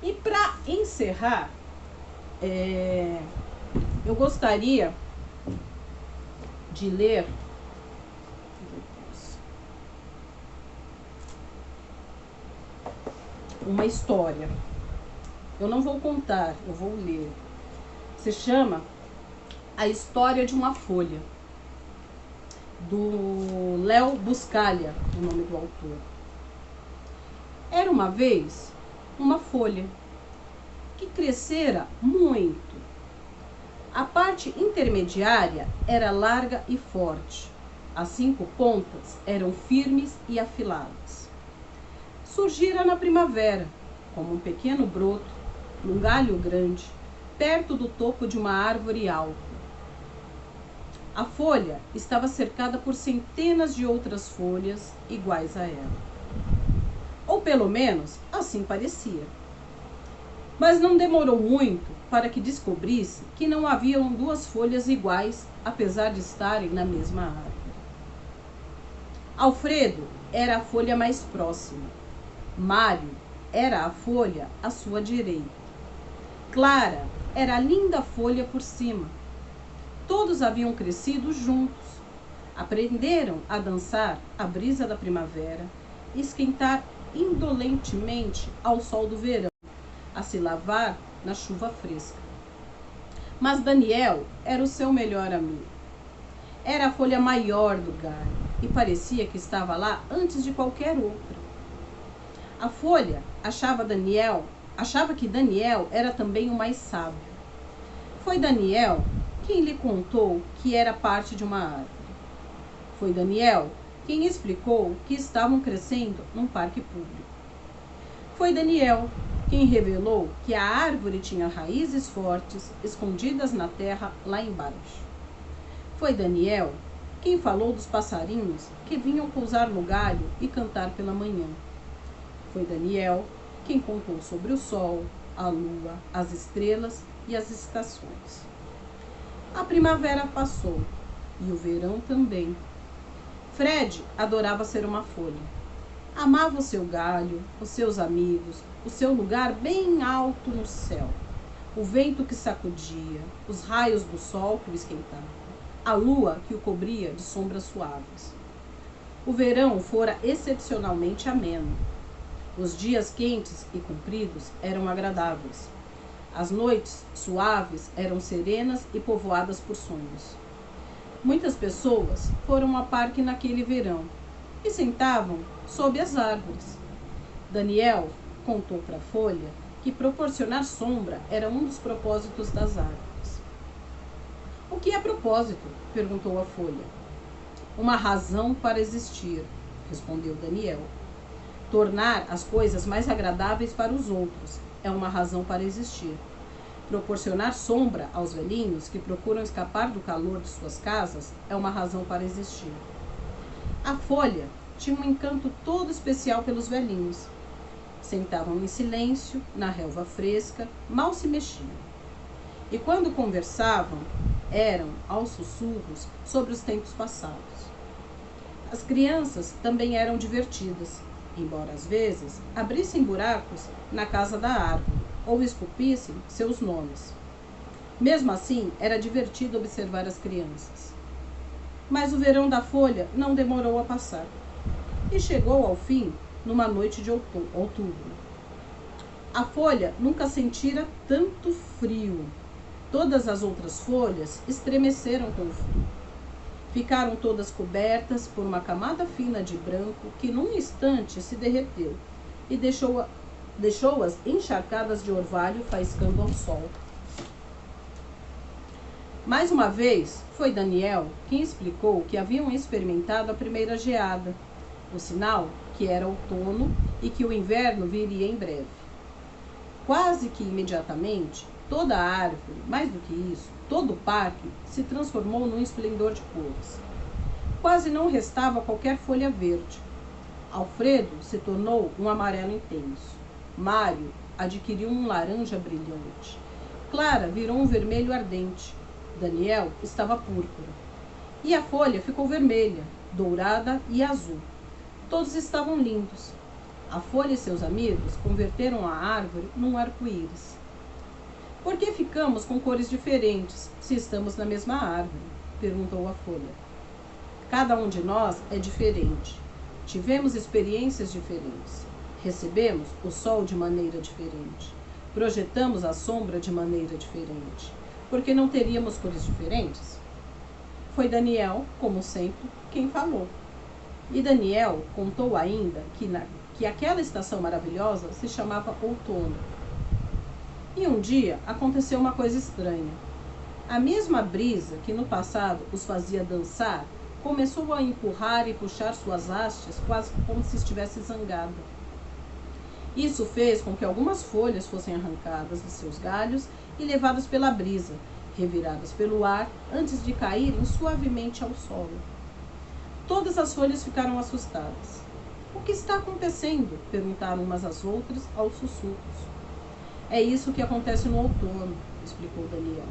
E para encerrar, eu gostaria de ler uma história. Eu não vou contar, eu vou ler. Se chama A História de uma Folha, do Léo Buscaglia, o nome do autor. Era uma vez uma folha que crescera muito. A parte intermediária era larga e forte. As 5 pontas eram firmes e afiladas. Surgira na primavera, como um pequeno broto, num galho grande, perto do topo de uma árvore alta. A folha estava cercada por centenas de outras folhas iguais a ela. Ou pelo menos assim parecia. Mas não demorou muito para que descobrisse que não haviam 2 folhas iguais, apesar de estarem na mesma árvore. Alfredo era a folha mais próxima. Mário era a folha à sua direita. Clara era a linda folha por cima. Todos haviam crescido juntos. Aprenderam a dançar à brisa da primavera, esquentar indolentemente ao sol do verão, a se lavar na chuva fresca. Mas Daniel era o seu melhor amigo. Era a folha maior do galho e parecia que estava lá antes de qualquer outra. A folha achava que Daniel era também o mais sábio. Foi Daniel quem lhe contou que era parte de uma árvore. Foi Daniel quem explicou que estavam crescendo num parque público. Foi Daniel quem revelou que a árvore tinha raízes fortes escondidas na terra lá embaixo. Foi Daniel quem falou dos passarinhos que vinham pousar no galho e cantar pela manhã. Foi Daniel quem contou sobre o sol, a lua, as estrelas e as estações. A primavera passou e o verão também. Fred adorava ser uma folha. Amava o seu galho, os seus amigos, o seu lugar bem alto no céu, o vento que sacudia, os raios do sol que o esquentava, a lua que o cobria de sombras suaves. O verão fora excepcionalmente ameno. Os dias quentes e compridos eram agradáveis. As noites suaves eram serenas e povoadas por sonhos. Muitas pessoas foram ao parque naquele verão e sentavam sob as árvores. Daniel contou para a folha que proporcionar sombra era um dos propósitos das árvores. O que é propósito? Perguntou a folha. Uma razão para existir, respondeu Daniel. Tornar as coisas mais agradáveis para os outros é uma razão para existir. Proporcionar sombra aos velhinhos que procuram escapar do calor de suas casas é uma razão para existir. A folha tinha um encanto todo especial pelos velhinhos. Sentavam em silêncio, na relva fresca, mal se mexiam. E quando conversavam, eram aos sussurros sobre os tempos passados. As crianças também eram divertidas, embora às vezes abrissem buracos na casa da árvore ou esculpissem seus nomes. Mesmo assim, era divertido observar as crianças. Mas o verão da folha não demorou a passar e chegou ao fim numa noite de outubro. A folha nunca sentira tanto frio. Todas as outras folhas estremeceram com o frio. Ficaram todas cobertas por uma camada fina de branco que num instante se derreteu e deixou-as encharcadas de orvalho faiscando ao sol. Mais uma vez, foi Daniel quem explicou que haviam experimentado a primeira geada, o sinal que era outono e que o inverno viria em breve. Quase que imediatamente, toda a árvore, mais do que isso, todo o parque, se transformou num esplendor de cores. Quase não restava qualquer folha verde. Alfredo se tornou um amarelo intenso. Mário adquiriu um laranja brilhante. Clara virou um vermelho ardente. Daniel estava púrpura. E a folha ficou vermelha, dourada e azul. Todos estavam lindos. A folha e seus amigos converteram a árvore num arco-íris. Por que ficamos com cores diferentes se estamos na mesma árvore? Perguntou a folha. Cada um de nós é diferente. Tivemos experiências diferentes. Recebemos o sol de maneira diferente. Projetamos a sombra de maneira diferente. Por que não teríamos cores diferentes? Foi Daniel, como sempre, quem falou. E Daniel contou ainda que aquela estação maravilhosa se chamava outono. E um dia aconteceu uma coisa estranha. A mesma brisa que no passado os fazia dançar começou a empurrar e puxar suas hastes quase como se estivesse zangada. Isso fez com que algumas folhas fossem arrancadas de seus galhos e levadas pela brisa, reviradas pelo ar antes de caírem suavemente ao solo. Todas as folhas ficaram assustadas. O que está acontecendo? Perguntaram umas às outras aos sussurros. É isso que acontece no outono, explicou Daniel.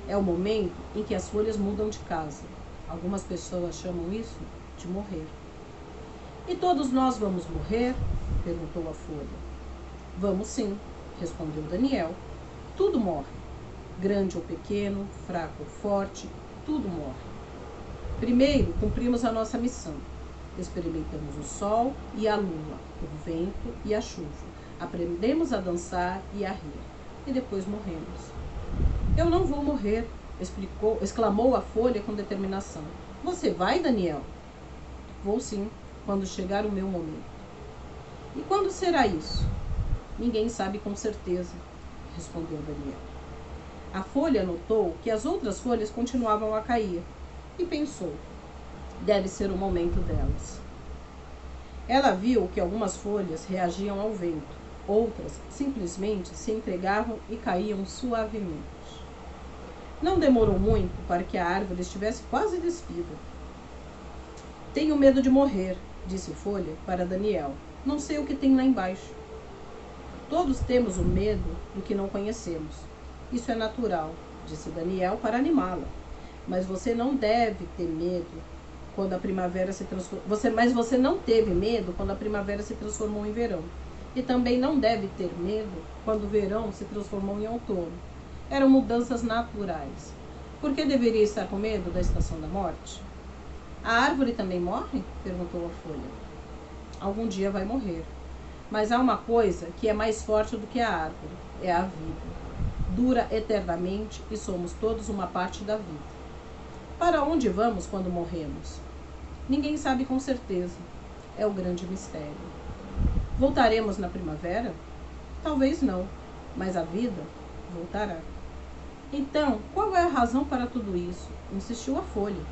É o momento em que as folhas mudam de casa. Algumas pessoas chamam isso de morrer. E todos nós vamos morrer? Perguntou a folha. Vamos sim, respondeu Daniel. Tudo morre. Grande ou pequeno, fraco ou forte, tudo morre. Primeiro, cumprimos a nossa missão. Experimentamos o sol e a lua, o vento e a chuva. Aprendemos a dançar e a rir. E depois morremos. Eu não vou morrer, exclamou a folha com determinação. Você vai, Daniel? Vou sim, quando chegar o meu momento. E quando será isso? Ninguém sabe com certeza, respondeu Daniel. A folha notou que as outras folhas continuavam a cair e pensou, deve ser o momento delas. Ela viu que algumas folhas reagiam ao vento, outras simplesmente se entregavam e caíam suavemente. Não demorou muito para que a árvore estivesse quase despida. Tenho medo de morrer, disse Folha para Daniel. Não sei o que tem lá embaixo. Todos temos o medo do que não conhecemos. Isso é natural, disse Daniel para animá-la. Mas você não deve ter medo quando a primavera se transformou. Mas você não teve medo quando a primavera se transformou em verão. E também não deve ter medo quando o verão se transformou em outono. Eram mudanças naturais. Por que deveria estar com medo da estação da morte? A árvore também morre? Perguntou a folha. Algum dia vai morrer. Mas há uma coisa que é mais forte do que a árvore. É a vida. Dura eternamente e somos todos uma parte da vida. Para onde vamos quando morremos? Ninguém sabe com certeza. É o grande mistério. Voltaremos na primavera? Talvez não, mas a vida voltará. Então, qual é a razão para tudo isso? Insistiu a folha.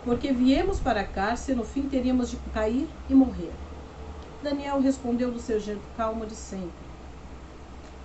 Porque viemos para cá se no fim teríamos de cair e morrer. Daniel respondeu do seu jeito calmo de sempre.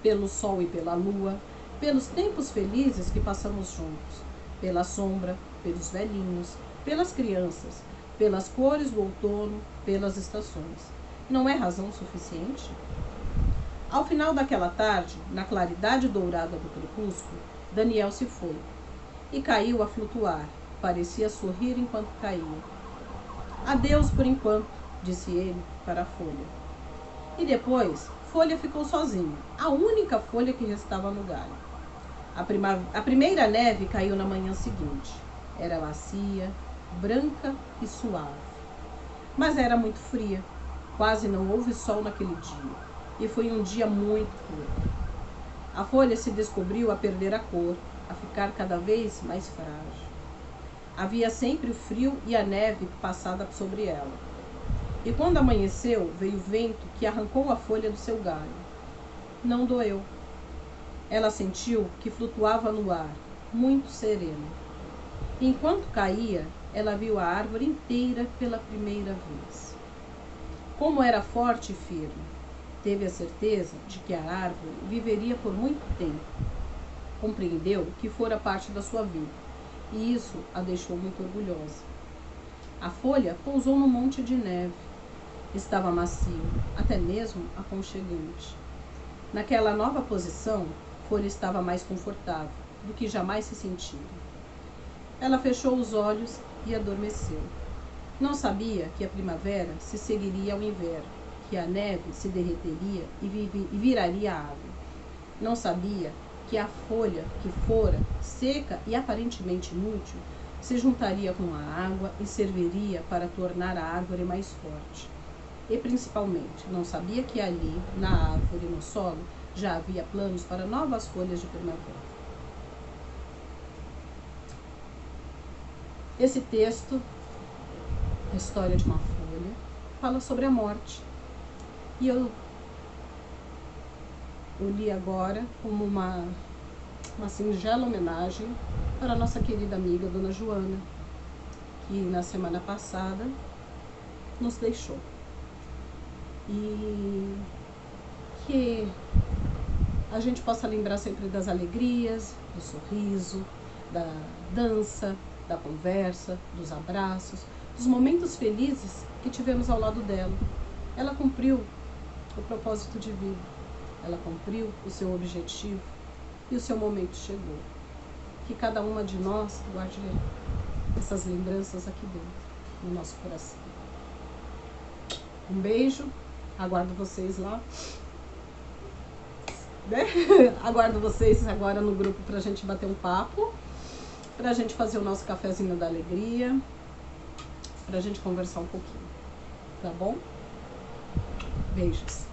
Pelo sol e pela lua, pelos tempos felizes que passamos juntos, pela sombra, pelos velhinhos, pelas crianças, pelas cores do outono, pelas estações. Não é razão suficiente? Ao final daquela tarde, na claridade dourada do crepúsculo, Daniel se foi e caiu a flutuar. Parecia sorrir enquanto caía. Adeus por enquanto, disse ele para a folha. E depois, Folha ficou sozinha, a única folha que restava no galho. A primeira neve caiu na manhã seguinte. Era macia, branca e suave. Mas era muito fria. Quase não houve sol naquele dia. E foi um dia muito curto. A folha se descobriu a perder a cor, a ficar cada vez mais frágil. Havia sempre o frio e a neve passada sobre ela. E quando amanheceu, veio o vento que arrancou a folha do seu galho. Não doeu. Ela sentiu que flutuava no ar, muito serena. Enquanto caía, ela viu a árvore inteira pela primeira vez. Como era forte e firme. Teve a certeza de que a árvore viveria por muito tempo. Compreendeu que fora parte da sua vida. E isso a deixou muito orgulhosa. A folha pousou num monte de neve. Estava macio, até mesmo aconchegante. Naquela nova posição, Folha estava mais confortável do que jamais se sentia. Ela fechou os olhos e adormeceu. Não sabia que a primavera se seguiria ao inverno, que a neve se derreteria e viraria água. Não sabia que a folha, que fora seca e aparentemente inútil, se juntaria com a água e serviria para tornar a árvore mais forte. E principalmente, não sabia que ali, na árvore, no solo, já havia planos para novas folhas de primavera. Esse texto, a história de uma folha, fala sobre a morte. E eu li agora como uma singela homenagem para a nossa querida amiga Dona Joana, que na semana passada nos deixou. E que a gente possa lembrar sempre das alegrias, do sorriso, da dança, da conversa, dos abraços, dos momentos felizes que tivemos ao lado dela. Ela cumpriu o propósito de vida, ela cumpriu o seu objetivo e o seu momento chegou. Que cada uma de nós guarde essas lembranças aqui dentro, no nosso coração. Um beijo, aguardo vocês lá. Aguardo vocês agora no grupo pra gente bater um papo, pra gente fazer o nosso cafezinho da alegria, pra gente conversar um pouquinho, tá bom? Beijos.